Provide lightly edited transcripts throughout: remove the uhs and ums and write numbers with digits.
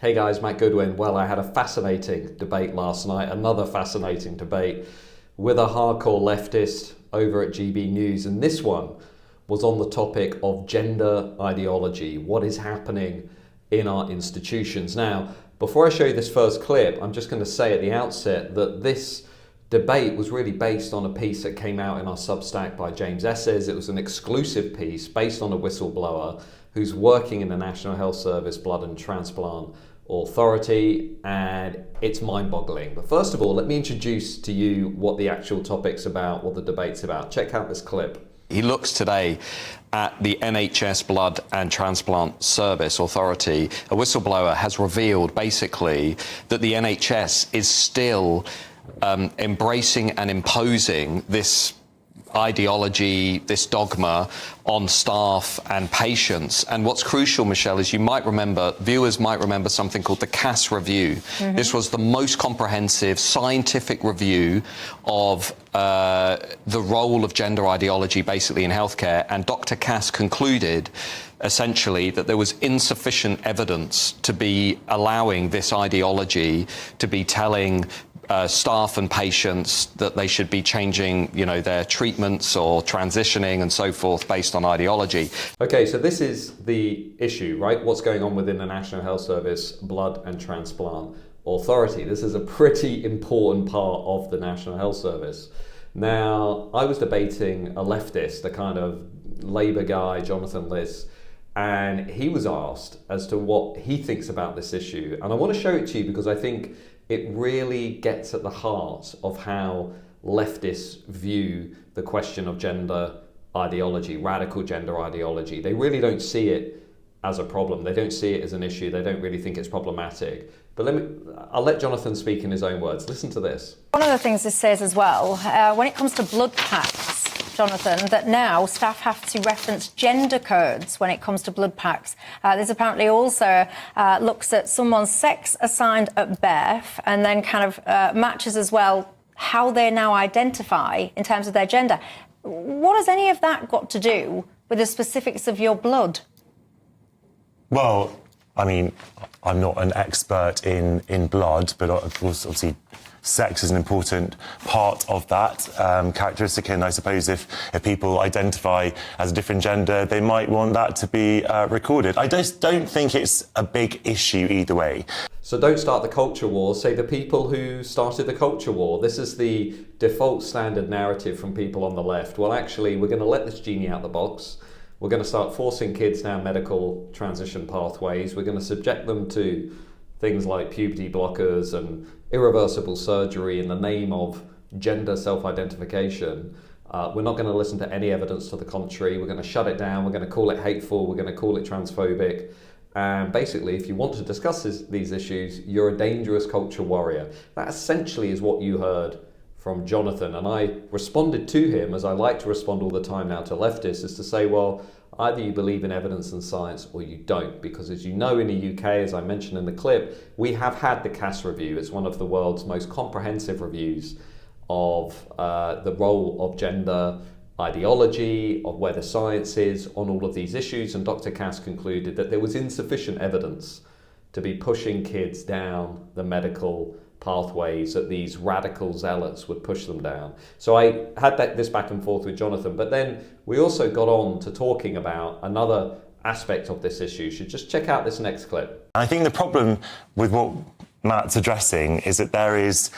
Hey guys, Matt Goodwin. Well, I had a fascinating debate last night, another fascinating debate with a hardcore leftist over at GB News, and this one was on the topic of gender ideology, what is happening in our institutions. Now, before I show you this first clip, I'm just going to say at the outset that this debate was really based on a piece that came out in our Substack by James Esses. It was an exclusive piece based on a whistleblower who's working in the National Health Service Blood and Transplant Authority, and it's mind-boggling. But first of all, let me introduce to you what the actual topic's about, what the debate's about. Check out this clip. He looks today at the NHS Blood and Transplant Service Authority. A whistleblower has revealed basically that the NHS is still embracing and imposing this ideology, this dogma on staff and patients. And what's crucial, Michelle, is viewers might remember something called the Cass Review. Mm-hmm. This was the most comprehensive scientific review of the role of gender ideology basically in healthcare. And Dr. Cass concluded essentially that there was insufficient evidence to be allowing this ideology to be telling staff and patients that they should be changing, their treatments or transitioning and so forth based on ideology. Okay, so this is the issue, right? What's going on within the National Health Service Blood and Transplant Authority. This is a pretty important part of the National Health Service. Now, I was debating a leftist, a kind of Labour guy, Jonathan Liss, and he was asked as to what he thinks about this issue. And I want to show it to you because I think it really gets at the heart of how leftists view the question of gender ideology, radical gender ideology. They really don't see it as a problem. They don't see it as an issue. They don't really think it's problematic. But I'll let Jonathan speak in his own words. Listen to this. One of the things this says as well, when it comes to blood packs, Jonathan, that now staff have to reference gender codes when it comes to blood packs. This apparently also looks at someone's sex assigned at birth and then kind of matches as well how they now identify in terms of their gender. What has any of that got to do with the specifics of your blood? Well, I mean, I'm not an expert in blood, but of course, obviously, sex is an important part of that characteristic, and I suppose if people identify as a different gender, they might want that to be recorded. I just don't think it's a big issue either way. So don't start the culture war, say the people who started the culture war. This is the default standard narrative from people on the left. Well, actually, we're going to let this genie out the box. We're going to start forcing kids down medical transition pathways. We're going to subject them to things like puberty blockers and irreversible surgery in the name of gender self-identification. We're not going to listen to any evidence to the contrary. We're going to shut it down. We're going to call it hateful. We're going to call it transphobic. And basically, if you want to discuss these issues, you're a dangerous culture warrior. That essentially is what you heard from Jonathan. And I responded to him, as I like to respond all the time now to leftists, is to say, well, either you believe in evidence and science or you don't. Because as you know, in the UK, as I mentioned in the clip, we have had the Cass Review. It's one of the world's most comprehensive reviews of the role of gender ideology, of where the science is on all of these issues. And Dr. Cass concluded that there was insufficient evidence to be pushing kids down the medical pathways that these radical zealots would push them down. So I had this back and forth with Jonathan, but then we also got on to talking about another aspect of this issue. You should just check out this next clip. I think the problem with what Matt's addressing is that there is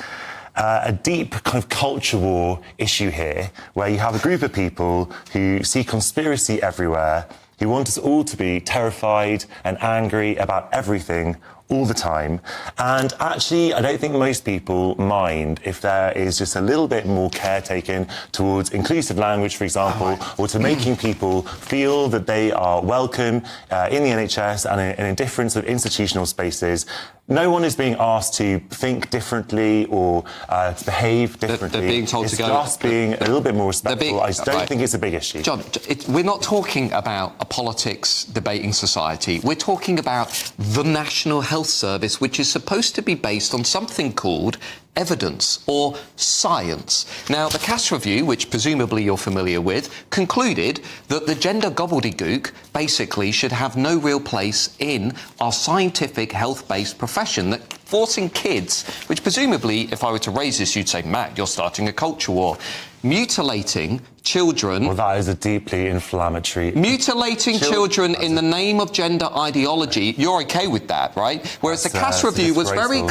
a deep kind of culture war issue here, where you have a group of people who see conspiracy everywhere, who want us all to be terrified and angry about everything all the time. And actually, I don't think most people mind if there is just a little bit more care taken towards inclusive language, for example, or to making people feel that they are welcome in the NHS and in different sort of institutional spaces. No one is being asked to think differently or to behave differently. They're being told it's to go. just being a little bit more respectful. I just don't think it's a big issue. John, we're not talking about a politics debating society. We're talking about the National Health Service, which is supposed to be based on something called evidence or science. Now, the Cass Review, which presumably you're familiar with, concluded that the gender gobbledygook basically should have no real place in our scientific health-based profession, that forcing kids, which presumably, if I were to raise this, you'd say, Matt, you're starting a culture war. Mutilating children... Well, that is a deeply inflammatory... Mutilating children in the name of gender ideology, you're OK with that, right? Whereas the Cass Review was very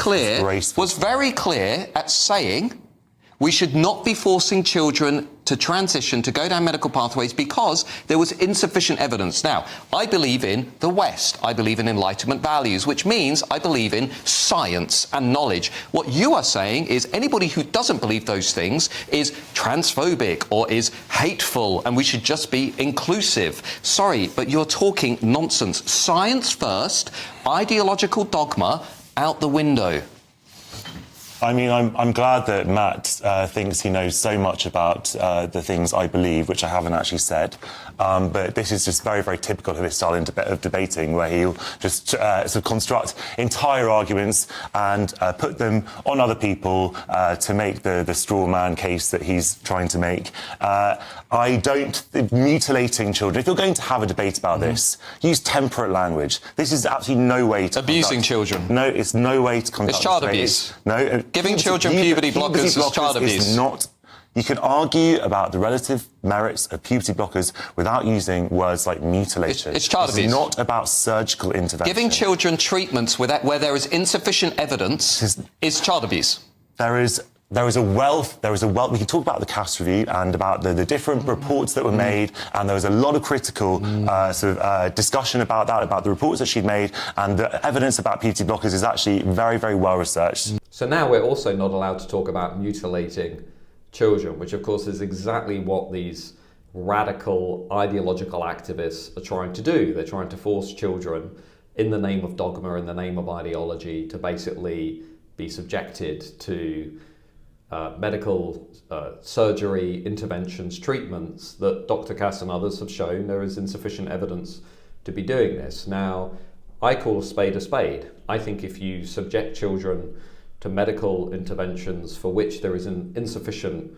clear at saying we should not be forcing children to transition, to go down medical pathways, because there was insufficient evidence. Now, I believe in the West. I believe in Enlightenment values, which means I believe in science and knowledge. What you are saying is anybody who doesn't believe those things is transphobic or is hateful, and we should just be inclusive. Sorry, but you're talking nonsense. Science first, ideological dogma out the window. I mean, I'm glad that Matt thinks he knows so much about the things I believe, which I haven't actually said. But this is just very, very typical of his style of debating, where he'll just sort of construct entire arguments and put them on other people to make the straw man case that he's trying to make. Mutilating children, if you're going to have a debate about this, use temperate language. This is absolutely no way to abusing children. No, it's no way to conduct. It's child abuse. No. Giving children puberty blockers is child abuse. Is not. You can argue about the relative merits of puberty blockers without using words like mutilation. It's child abuse. It's not about surgical intervention. Giving children treatments where there is insufficient evidence is child abuse. There is a wealth. We can talk about the Cass Review and about the different reports that were made, and there was a lot of critical discussion about that, about the reports that she'd made, and the evidence about puberty blockers is actually very, very well researched. So now we're also not allowed to talk about mutilating children, which of course is exactly what these radical ideological activists are trying to do. They're trying to force children, in the name of dogma, in the name of ideology, to basically be subjected to medical surgery, interventions, treatments that Dr. Cass and others have shown there is insufficient evidence to be doing this. Now, I call a spade a spade. I think if you subject children to medical interventions for which there is an insufficient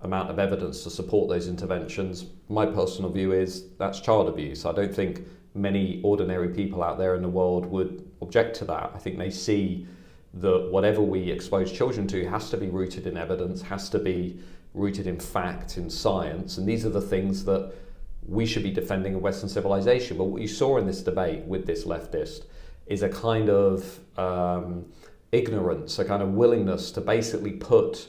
amount of evidence to support those interventions, my personal view is that's child abuse. I don't think many ordinary people out there in the world would object to that. I think they see that whatever we expose children to has to be rooted in evidence, has to be rooted in fact, in science, and these are the things that we should be defending in Western civilization. But what you saw in this debate with this leftist is a kind of ignorance, a kind of willingness to basically put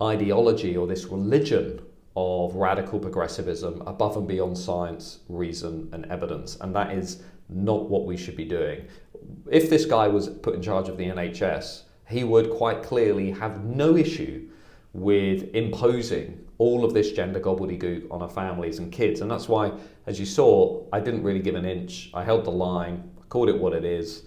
ideology or this religion of radical progressivism above and beyond science, reason and evidence, and that is not what we should be doing. If this guy was put in charge of the NHS, he would quite clearly have no issue with imposing all of this gender gobbledygook on our families and kids. And that's why, as you saw, I didn't really give an inch. I held the line, I called it what it is,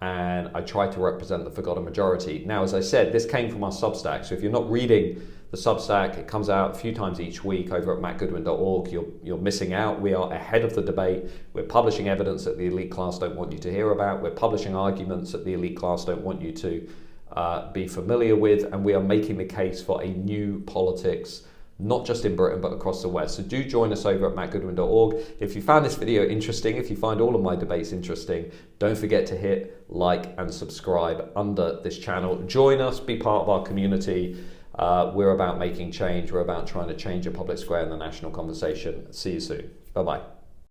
and I tried to represent the forgotten majority. Now, as I said, this came from our Substack, so if you're not reading the Substack, it comes out a few times each week over at mattgoodwin.org. You're missing out. We are ahead of the debate. We're publishing evidence that the elite class don't want you to hear about. We're publishing arguments that the elite class don't want you to be familiar with, and we are making the case for a new politics, not just in Britain, but across the West. So do join us over at mattgoodwin.org. If you found this video interesting, if you find all of my debates interesting, don't forget to hit like and subscribe under this channel. Join us, be part of our community. We're about making change. We're about trying to change the public square and the national conversation. See you soon. Bye-bye.